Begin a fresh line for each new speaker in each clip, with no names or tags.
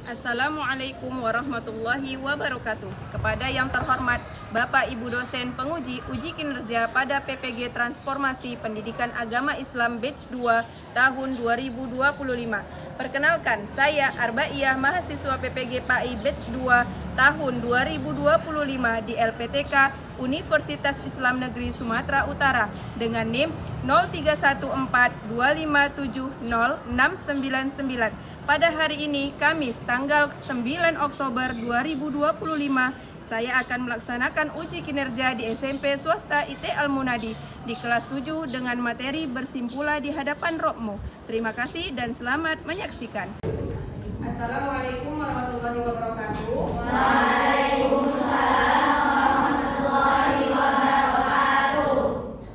Assalamualaikum warahmatullahi wabarakatuh. Kepada yang terhormat Bapak Ibu dosen penguji uji kinerja pada PPG Transformasi Pendidikan Agama Islam Batch 2 tahun 2025. Perkenalkan, saya Arbaiyah mahasiswa PPG PAI Batch 2 tahun 2025 di LPTK Universitas Islam Negeri Sumatera Utara dengan NIM 031425706999. Pada hari ini, Kamis, tanggal 9 Oktober 2025, saya akan melaksanakan uji kinerja di SMP Swasta IT Al-Munadi di kelas 7 dengan materi bersimpula di hadapan Rohmu. Terima kasih dan selamat menyaksikan. Assalamualaikum warahmatullahi wabarakatuh.
Waalaikumsalam warahmatullahi wabarakatuh.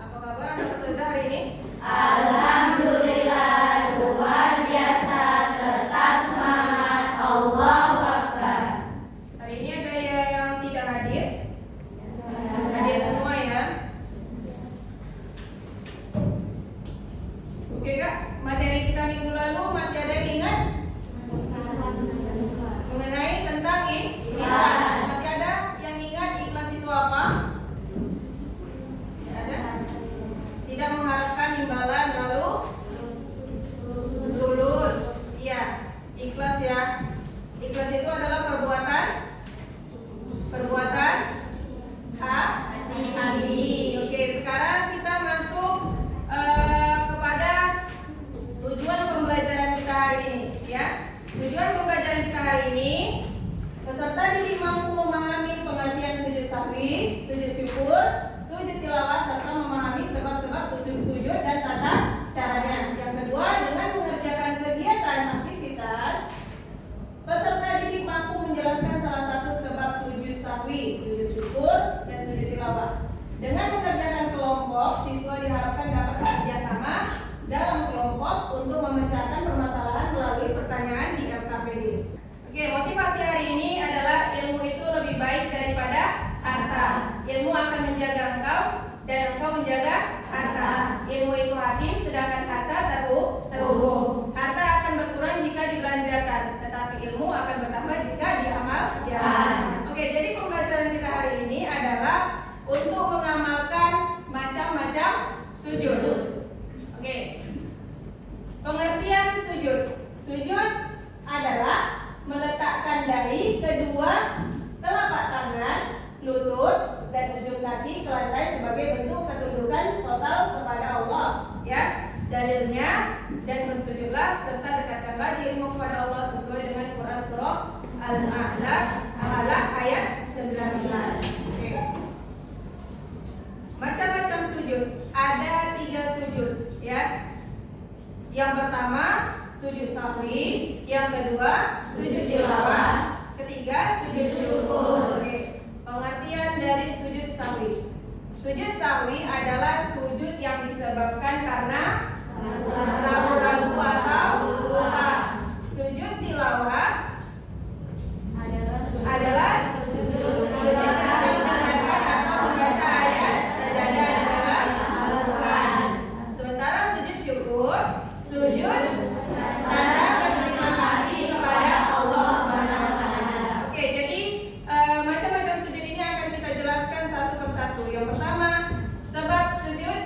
Apa kabar anak peserta hari ini?
Alhamdulillah, luar biasa, tetap semangat, Allahu Akbar.
Hari ini ada yang tidak hadir? Hadir semua ya? Oke Kak, materi kita minggu lalu masih ada yang ingat? Mengenai tentang ikhlas. Masih ada yang ingat ikhlas itu apa? Tidak ada? Tidak mengharapkan imbalan lalu tulus. Iya, ikhlas ya. Ikhlas itu adalah perbuatan hati. Oke, sekarang kita masuk kepada tujuan pembelajaran kita hari ini ya. Tujuan pembelajaran kita hari ini, peserta didik mampu memahami pengertian sujud sahwi, sujud syukur, sujud tilawah serta memahami sebab-sebab sujud dan tata caranya. Yang kedua, dengan mengerjakan kegiatan aktivitas, peserta didik mampu menjelaskan salah satu sebab sujud sahwi, sujud syukur, dan sujud tilawah. Dengan mengerjakan kelompok, siswa diharapkan dapat bekerja sama dalam kelompok untuk memecahkan permasalahan melalui pertanyaan di LKPD. Oke, motivasi hari ini adalah ilmu itu lebih baik daripada harta. Ilmu akan menjaga engkau dan engkau menjaga harta. Ilmu itu hakim, sedangkan harta terhubung. Harta akan berkurang jika dibelanjakan, tetapi ilmu akan bertambah jika diamalkan. Oke, jadi pembelajaran kita hari ini adalah untuk mengamalkan macam-macam sujud. Oke. Pengertian sujud. Sujud adalah meletakkan dahi kedua telapak tangan, lutut, dan ujung kaki ke lantai sebagai bentuk ketundukan total kepada Allah, ya. Dalilnya, dan bersujudlah serta dekatkanlah dirimu kepada Allah sesuai dengan Quran surah Al-A'la ayat 19. Oke. Macam-macam sujud. Ada 3 sujud, ya. Yang pertama sujud sahwi, yang kedua sujud tilawah, ketiga sujud syukur. Oke. Pengertian dari sujud sahwi. Sujud sahwi adalah sujud yang disebabkan karena ragu-ragu atau lupa. Sujud tilawah adalah sujud yang mendengarkan atau membaca ayat sajadah dalam Al-Quran. Sementara sujud syukur, sujud tanda berterima kasih kepada Allah SWT. Oke, jadi macam-macam sujud ini akan kita jelaskan satu persatu. Yang pertama, sebab sujud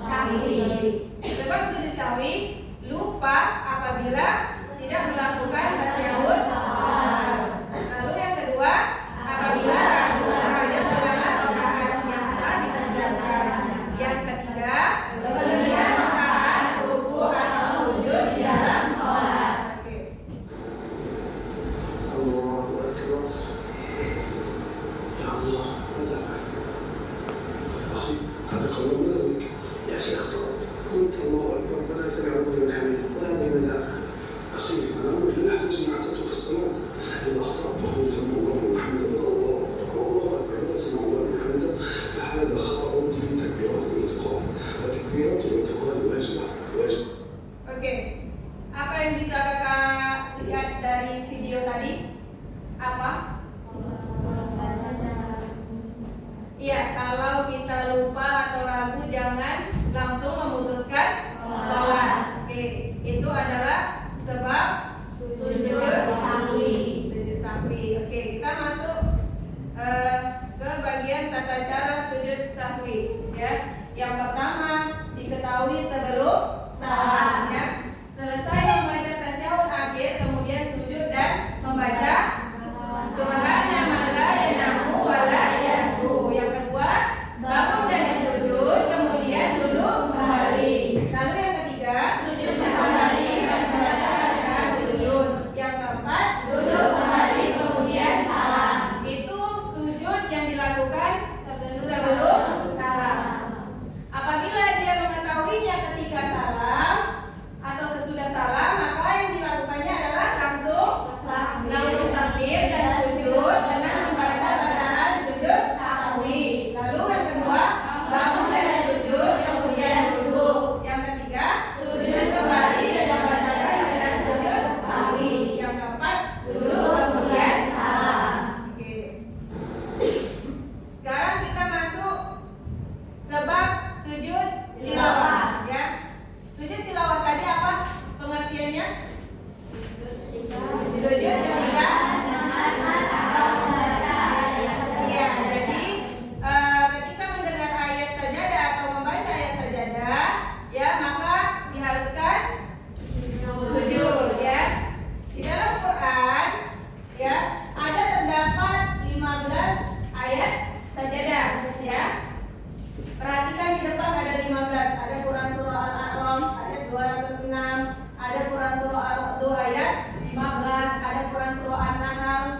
sahwi. Sebab sujud sahwi lupa apabila tidak melakukan tasyahud. Lalu yang kedua, apabila ragu terhadap segala rakaat yang telah dikerjakan. Yang ketiga, kelebihan rakaat, ruku atau sujud di dalam sholat. Oke.
الله أكبر. يا الله ماذا فعل؟ أخي هذا قول ماذا بك؟ يا أخي أخطأت. قلت الله أكبر متى سمع الله لمن حمده ولا أدري ماذا أفعل. أخي أنا أمر لا أحتاج أن أترك الصلاة. إذا أخطأت وقلت الله لمن حمده الله أكبر الله أكبر متى سمع الله لمن حمده فهذا خطأ في تكبيرات الانتقال. وتكبيرات الانتقال واجبة.
Oke. Apa yang bisa Kakak lihat dari video tadi? Apa? Iya, kalau kita lupa atau ragu jangan langsung memutuskan sholat. Oke, itu adalah sebab sujud sahwi.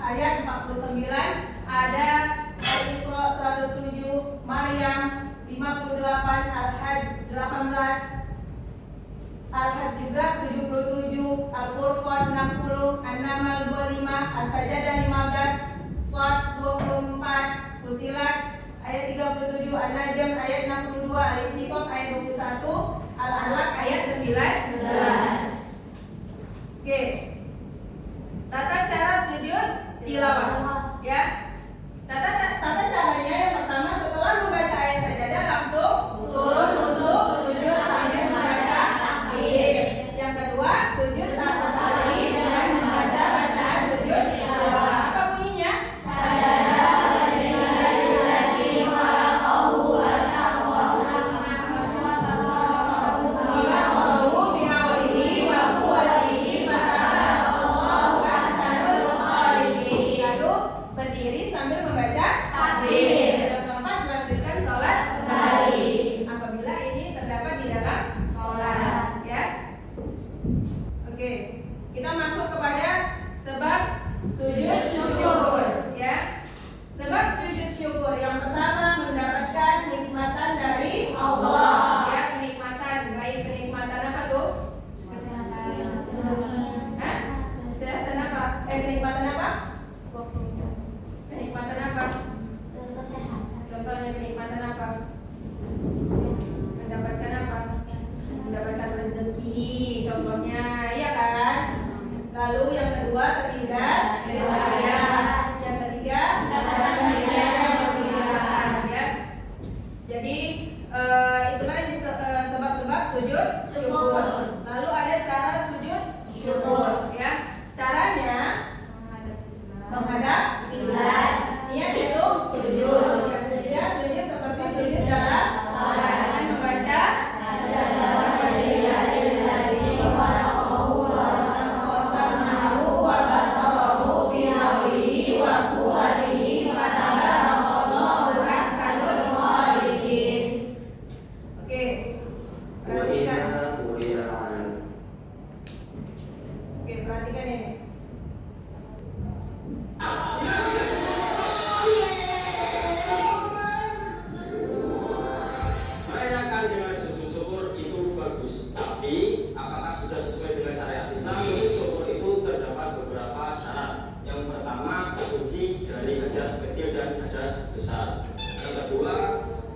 ayat 49, ada Al-Isra 107, Maryam 58, Al-Hajj 18, Al-Hajj juga 77, Al-Furqan 60, An-Naml 25, As-Sajdah 15, Shad 24, Fusilat ayat 37, An-Najm ayat 62, Al-Insyiqaq ayat 21, Al-Alaq ayat 19. Oke. Tata cara sujud tilawah, ya. Tata caranya yang pertama, setelah membaca ayat sajadah langsung turun untuk sujud sambil membaca takbir. Yang kedua, sujud satu kali dengan membaca bacaan sujud tilawah. Apa bunyinya? Lalu berdiri sambil membaca takbir. Yang keempat, melanjutkan sholat kembali apabila ini terdapat di dalam sholat, ya. Oke, kita masuk kepada sebab sujud syukur, ya. Sebab sujud syukur yang pertama, mendapatkan nikmatan dari Allah, ya. Kenikmatan, baik kenikmatan apa tuh? Hah? Kesehatan apa? Kenikmatan apa? Kenikmatan apa? Contohnya kenikmatan apa? Mendapatkan apa? Mendapatkan rezeki, contohnya, iya kan? Lalu yang kedua, terhindar dari bahaya. Yang ketiga, mendapatkan hidayah yang berkemudahan, ya. Jadi itulah yang sebab-sebab sujud syukur. Lalu ada cara sujud syukur, ya. Caranya menghadap kiblat. Niat itu sujud. Yang ketiga, sujud seperti sujud dalam salat dengan membaca Oke, perhatikan. Oke, perhatikan ini.
Merayakan dengan sujud syukur itu bagus, tapi apakah sudah sesuai dengan syariat Islam? Sujud syukur itu terdapat beberapa syarat. Yang pertama, suci dari hadas kecil dan hadas besar. Yang kedua,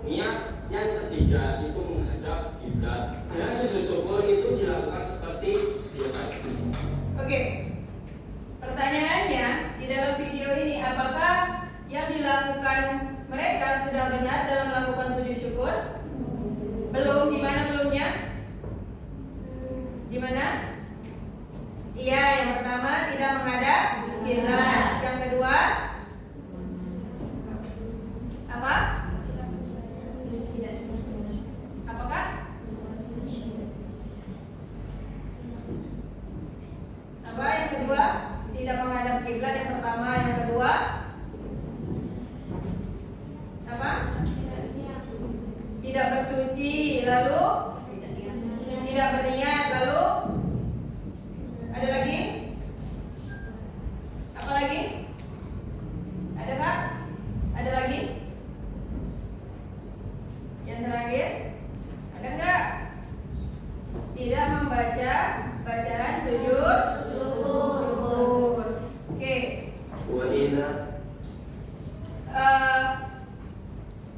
niat. Yang ketiga, itu menghadap kiblat. Dan sujud syukur itu dilakukan seperti biasa.
Oke. Pertanyaannya, di dalam video ini apakah yang dilakukan mereka sudah benar dalam melakukan sujud syukur? Belum. Di mana belumnya? Di mana? Iya, yang pertama tidak menghadap kiblat. Yang kedua apa? Apakah? Apa yang kedua? Tidak menghadap kiblat yang pertama. Yang kedua apa? Tidak bersuci. Lalu tidak berniat. Lalu ada lagi? Apa lagi? Ada Pak? Ada lagi? Yang terakhir, ada enggak? Tidak membaca bacaan sujud syukur. Oke.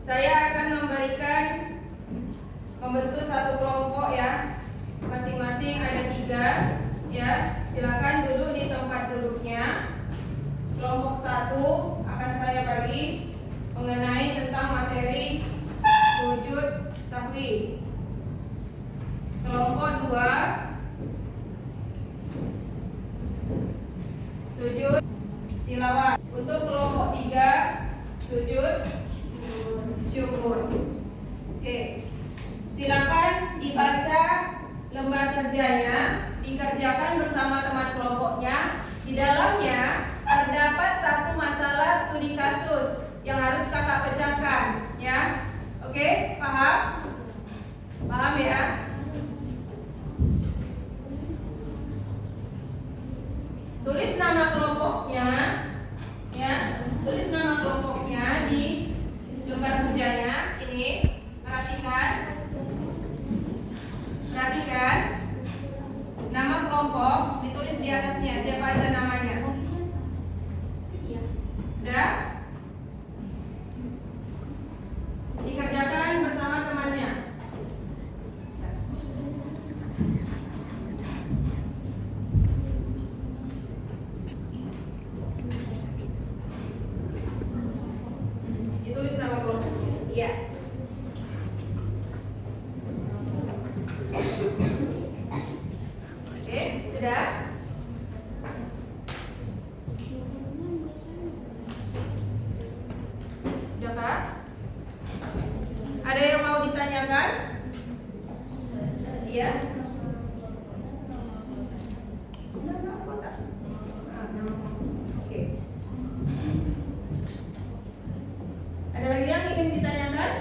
Saya akan membentuk satu kelompok, ya. Masing-masing ada 3, ya. Silakan duduk di tempat duduknya. Kelompok 1 akan saya bagi mengenai tentang materi sujud sahwi. Kelompok 2 sujud tilawah. Untuk kelompok 3 sujud syukur. Oke. Silakan dibaca lembar kerjanya, dikerjakan bersama teman kelompoknya. Di dalamnya terdapat satu masalah studi kasus yang harus kakak pecahkan, ya. Oke, paham? Paham ya? Tulis nama kelompoknya Iya. Nama kota. Oke. Ada lagi yang ingin ditanyakan?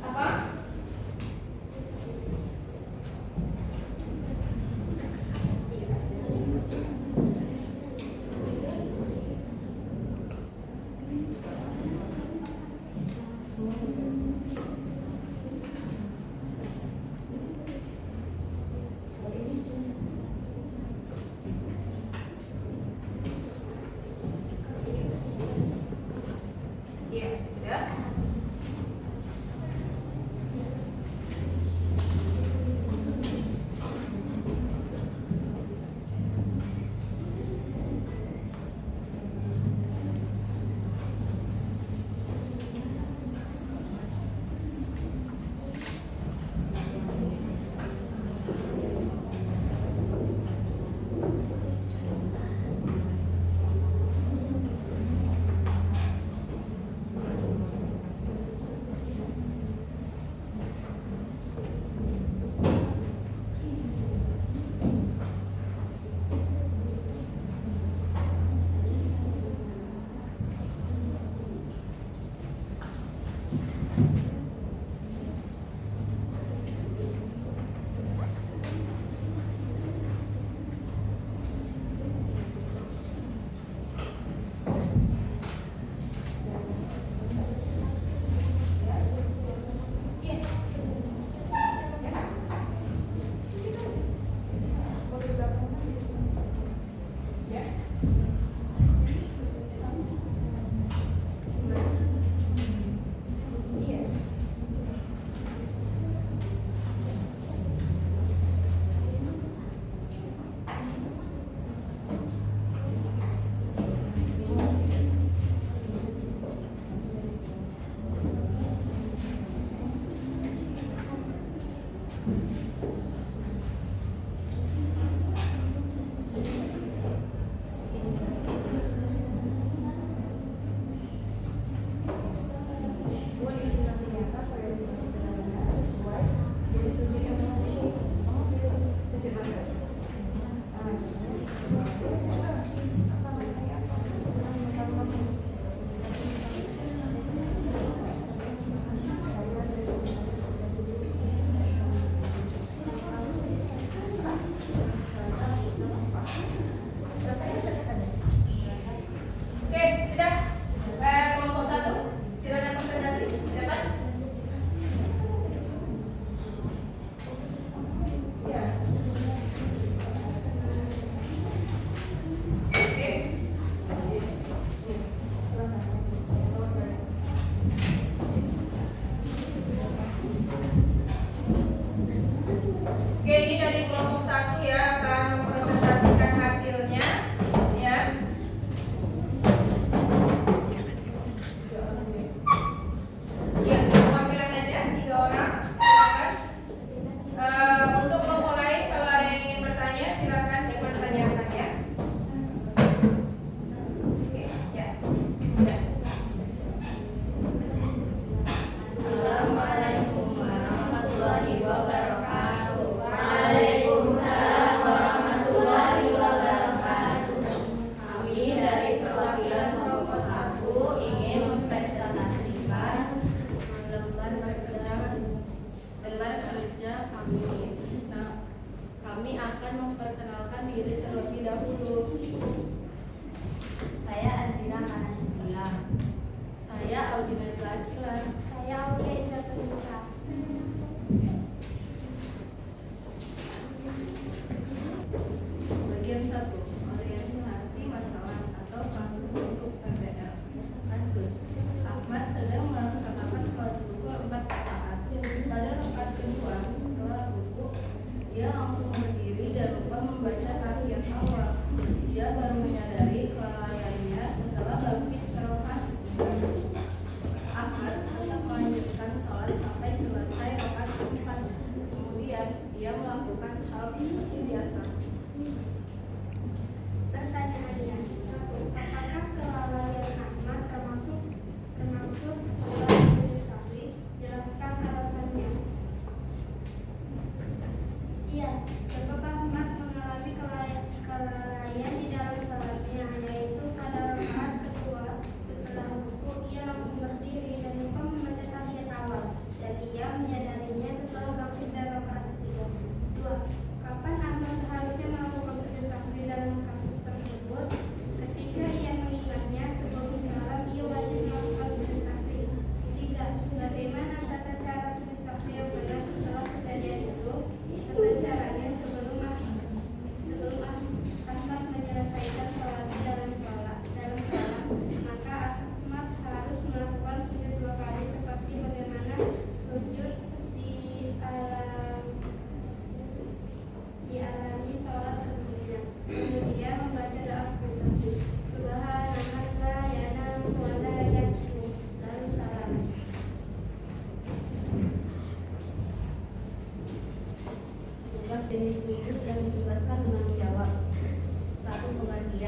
Apa?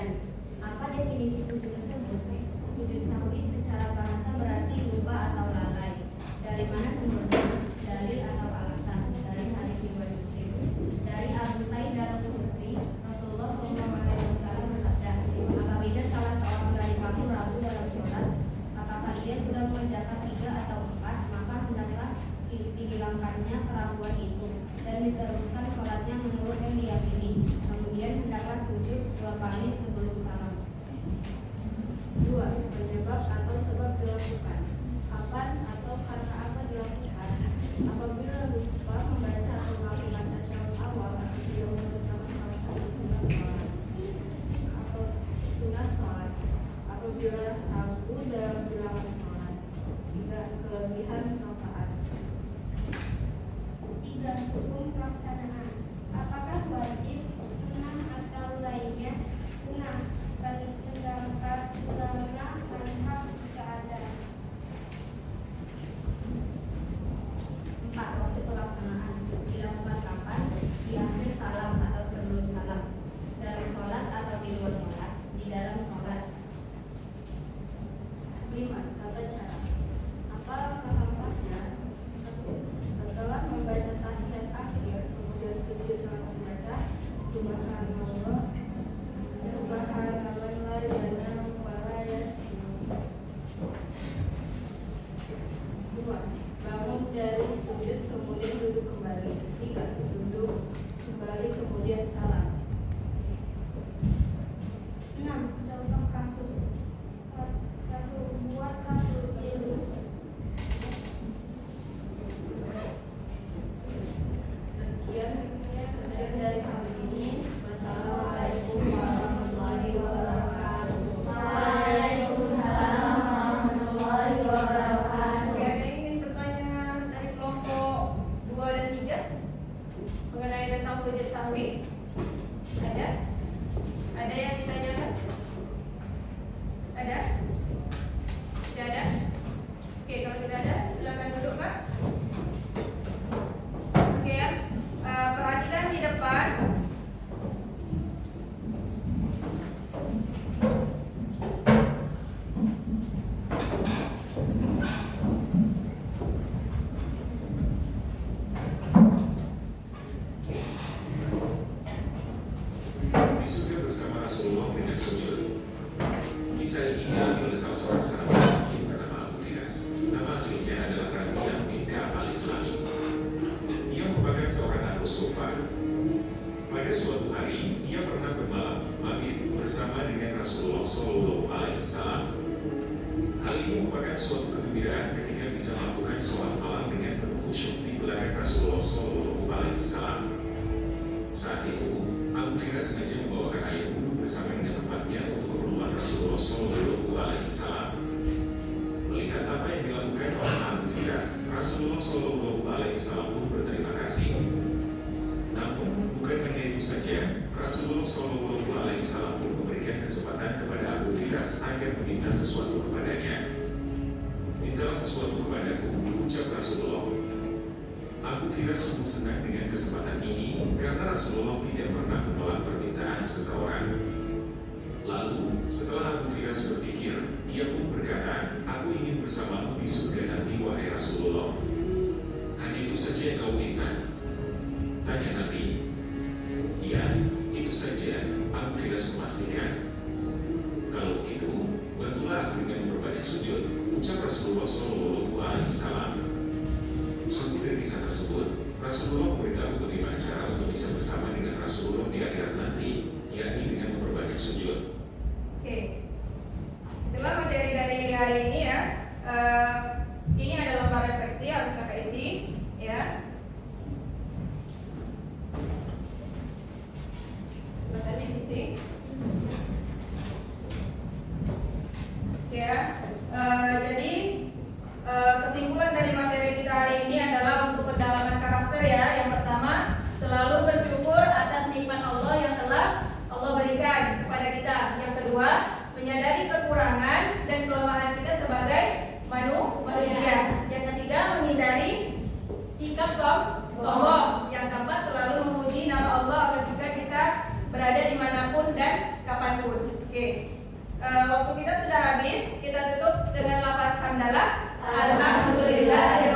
sekalian. Apa definisi sujud tersebut? Sujud sahwi secara bahasa berarti lupa atau lalai. Dari mana sumbernya? Dalil atau alasan? Dari hadis riwayat Muslim. Dari Abu Sa'id al-Khudri, Rasulullah SAW bersabda, apabila salah seorang dari kamu ragu dalam sholat, apakah ia sudah mengerjakan 3 atau 4, maka hendaklah dihilangkannya keraguan itu dan diteruskan sholatnya menurut yang diyakini. Kemudian hendaklah sujud 2 kali sebelum salam. 2. Penyebab atau sebab dilakukan. Kapan atau karena apa dilakukan? Apabila lupa membaca atau melakukan tasyahud awal atau tidak mengerjakan salah satu sunat sholat atau sunat sholat. Apabila ragu dalam bilangan sholat. 3. Kelebihan rakaat.
3. Hukum pelaksanaan. Apakah wajib, sunnah atau lainnya? Sunnah. Pendapat ulama manhaj jika ada.
4. Waktu pelaksanaan dilakukan kapan? Di akhir salam atau sebelum salam, dalam sholat atau di luar sholat, di dalam sholat.
5. Tata cara. Apa kehampasnya? Setelah membaca tahiyat akhir, kemudian sujud dengan membaca Subhanallah, Subhanallah wa la yasbihu. 2. Bangun dari sujud kemudian duduk kembali. 3. Duduk kembali kemudian salam. 6. Contoh kasus. 1. Buat 1 juz. Sekian dari kami ini. Wassalamualaikum warahmatullahi wabarakatuh.
Waalaikumsalam warahmatullahi wabarakatuh.
Oke, ada yang ingin bertanya dari kelompok 2 dan 3 mengenai tentang sujud sahwi? Ada? Ada yang ditanyakan? Ada? Tidak ada? Oke, kalau tidak ada, silakan duduk, Pak. Oke ya, perhatikan di depan.
Disujud bersama Rasulullah dengan sujud. Kisah ini dialami oleh salah seorang sahabat yang bernama Abu Firas. Nama aslinya adalah Rabi'ah bin Ka'ab al-Islami. Ia merupakan seorang Abu Sufyan. Pada suatu hari, ia pernah bermalam mabit bersama dengan Rasulullah SAW. Hal ini merupakan suatu kegembiraan ketika bisa melakukan sholat malam dengan penuh khusyuk di belakang Rasulullah SAW. Saat itu, Abu Firas sengaja membawakan air wudhu bersama dengan tempatnya untuk keperluan Rasulullah SAW. Melihat apa yang dilakukan oleh Abu Firas, Rasulullah SAW pun berterima kasih. Namun, bukan hanya itu saja, Rasulullah SAW pun memberikan kesempatan kepada Abu Firas agar meminta sesuatu kepadanya. Mintalah sesuatu kepadaku, ucap Rasulullah. Abu Firas sungguh senang dengan kesempatan ini karena Rasulullah tidak pernah menolak permintaan seseorang. Lalu, setelah Abu Firas berpikir, ia pun berkata, aku ingin bersamamu di surga nanti, wahai Rasulullah. Hanya itu saja yang kau minta? Tanya Nabi. Ya, itu saja, Abu Firas memastikan. Kalau begitu, bantulah aku dengan memperbanyak sujud, ucap Rasulullah SAW. Sungguh dari kisah tersebut, Rasulullah memberitahu bagaimana cara untuk bisa bersama dengan Rasulullah di akhirat nanti, yakni dengan memperbanyak sujud.
Oke, itulah materi dari hari ini ya. Ini ada lembar refleksi harus kakak isi, ya. Materi isi. Ya, jadi kesimpulan dari materi kita hari ini adalah untuk pendalaman karakter ya. Yang pertama, selalu bersyukur atas nikmat Allah yang telah Allah berikan kepada kita. Yang kedua, menyadari kekurangan dan kelemahan kita sebagai manusia. Yang ketiga, menghindari sikap sombong. Yang keempat, selalu memuji nama Allah ketika kita berada dimanapun dan kapanpun. Waktu kita sudah habis. Kita tutup dengan lafaz hamdalah.
Alhamdulillah.